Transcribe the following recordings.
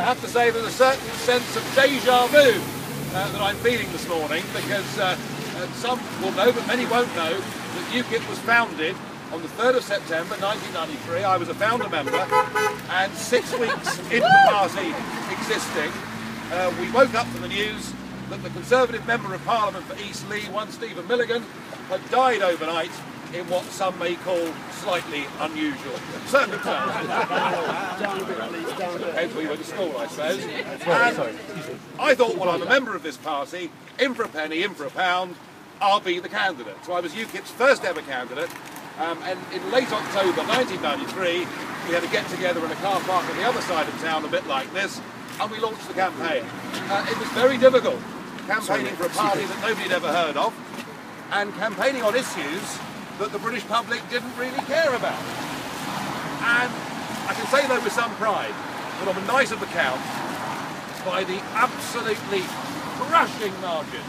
have to say there's a certain sense of deja vu that I'm feeling this morning, because some will know, but many won't know, that UKIP was founded on the 3rd of September 1993. I was a founder member, and 6 weeks into the party existing, we woke up to the news that the Conservative Member of Parliament for Eastleigh, one Stephen Milligan, had died overnight in what some may call slightly unusual circumstances. Hence we went to school, I suppose. And I thought, well, I'm a member of this party, in for a penny, in for a pound, I'll be the candidate. So I was UKIP's first ever candidate, and in late October 1993, we had a get-together in a car park on the other side of town, a bit like this, and we launched the campaign. It was very difficult, campaigning for a party that nobody had ever heard of, and campaigning on issues that the British public didn't really care about. And I can say though with some pride that on the night of the count, by the absolutely crushing margin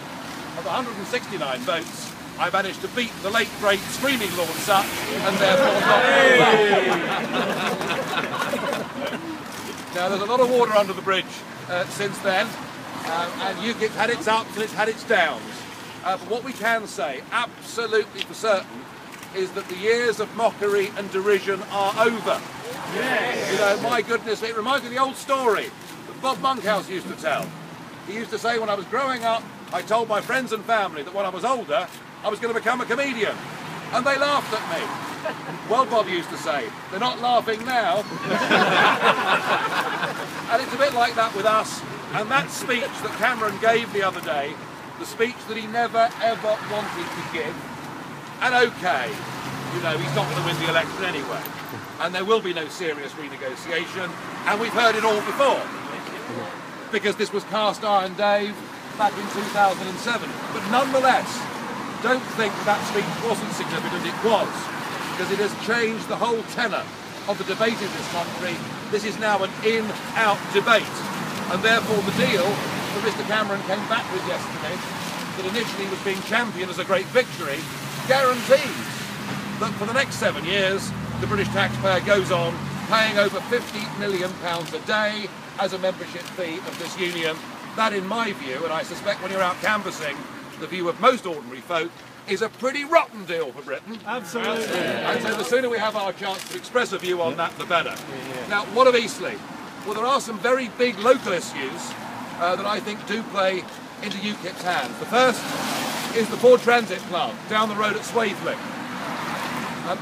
of 169 votes, I managed to beat the late great screaming Lord Sutch and therefore not. Now there's a lot of water under the bridge since then, and UKIP's had its ups and it's had its downs. But what we can say, absolutely for certain, is that the years of mockery and derision are over. Yes. You know, my goodness, it reminds me of the old story that Bob Monkhouse used to tell. He used to say, when I was growing up, I told my friends and family that when I was older, I was going to become a comedian. And they laughed at me. Well, Bob used to say, they're not laughing now. And it's a bit like that with us. And that speech that Cameron gave the other day, the speech that he never ever wanted to give, and okay, you know, he's not going to win the election anyway, and there will be no serious renegotiation, and we've heard it all before, because this was cast iron Dave back in 2007. But nonetheless, don't think that speech wasn't significant. It was, because it has changed the whole tenor of the debate in this country. This is now an in-out debate, and therefore the deal that Mr Cameron came back with yesterday, that initially was being championed as a great victory, guarantees that for the next 7 years the British taxpayer goes on paying over £50 million a day as a membership fee of this union. That, in my view, and I suspect when you're out canvassing, the view of most ordinary folk, is a pretty rotten deal for Britain. Absolutely. And so the sooner we have our chance to express a view on that, the better. Now, what of Eastleigh? Well, there are some very big local issues that I think do play into UKIP's hands. The first is the Ford Transit plant down the road at Swatheley.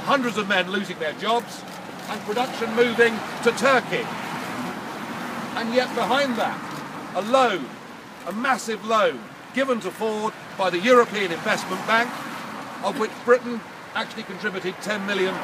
Hundreds of men losing their jobs and production moving to Turkey. And yet behind that, a loan, a massive loan, given to Ford by the European Investment Bank, of which Britain actually contributed £10 million.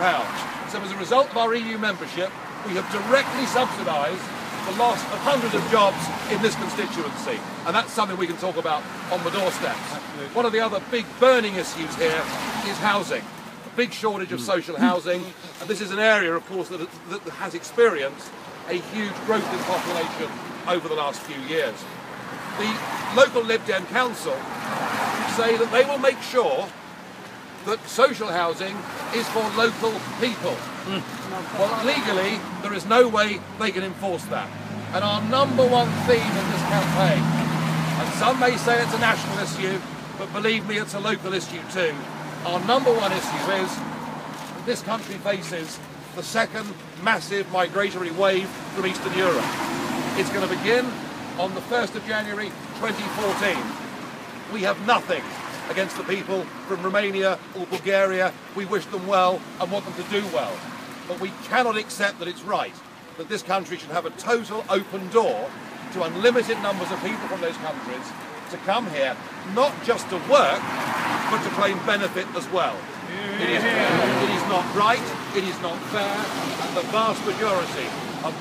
So as a result of our EU membership, we have directly subsidised the loss of hundreds of jobs in this constituency. And that's something we can talk about on the doorsteps. Absolutely. One of the other big burning issues here is housing. A big shortage of social housing. And this is an area, of course, that has experienced a huge growth in population over the last few years. The local Lib Dem council say that they will make sure that social housing is for local people. Well, legally, there is no way they can enforce that. And our number one theme in this campaign, and some may say it's a national issue, but believe me, it's a local issue too. Our number one issue is that this country faces the second massive migratory wave from Eastern Europe. It's going to begin on the 1st of January 2014. We have nothing against the people from Romania or Bulgaria. We wish them well and want them to do well. But we cannot accept that it's right that this country should have a total open door to unlimited numbers of people from those countries to come here, not just to work, but to claim benefit as well. It is not right, it is not fair, and the vast majority of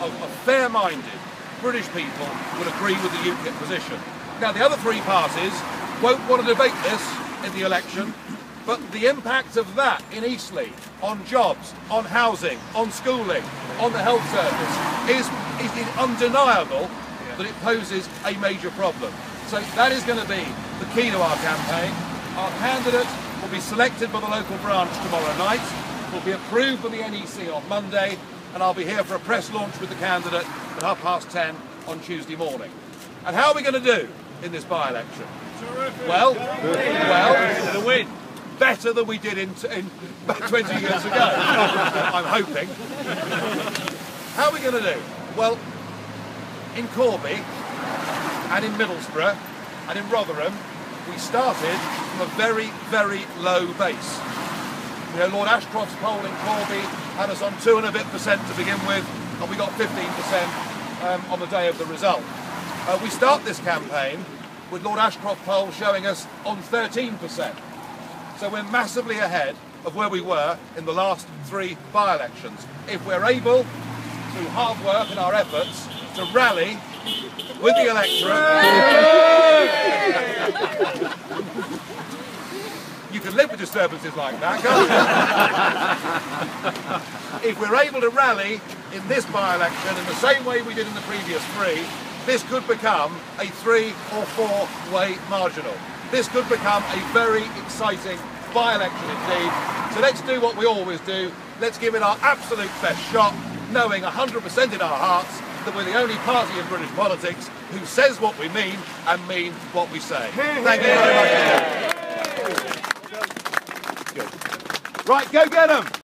fair-minded British people would agree with the UKIP position. Now, the other three parties won't want to debate this in the election, but the impact of that in Eastleigh on jobs, on housing, on schooling, on the health service is undeniable that it poses a major problem. So that is going to be the key to our campaign. Our candidate will be selected by the local branch tomorrow night, will be approved by the NEC on Monday, and I'll be here for a press launch with the candidate at 10:30 on Tuesday morning. And how are we going to do in this by-election? Well, we're going to win. Better than we did in 20 years ago, I'm hoping. How are we going to do? Well, in Corby and in Middlesbrough and in Rotherham, we started from a very, very low base. You know, Lord Ashcroft's poll in Corby had us on 2% and a bit to begin with, and we got 15% on the day of the result. We start this campaign with Lord Ashcroft poll showing us on 13%. So we're massively ahead of where we were in the last 3 by-elections. If we're able, through hard work and our efforts, to rally with the electorate. You can live with disturbances like that, can't you? If we're able to rally in this by-election in the same way we did in the previous 3, this could become a 3- or 4-way marginal. This could become a very exciting by-election indeed. So let's do what we always do. Let's give it our absolute best shot, knowing 100% in our hearts that we're the only party in British politics who says what we mean and mean what we say. Thank you very much. Good. Right, go get them!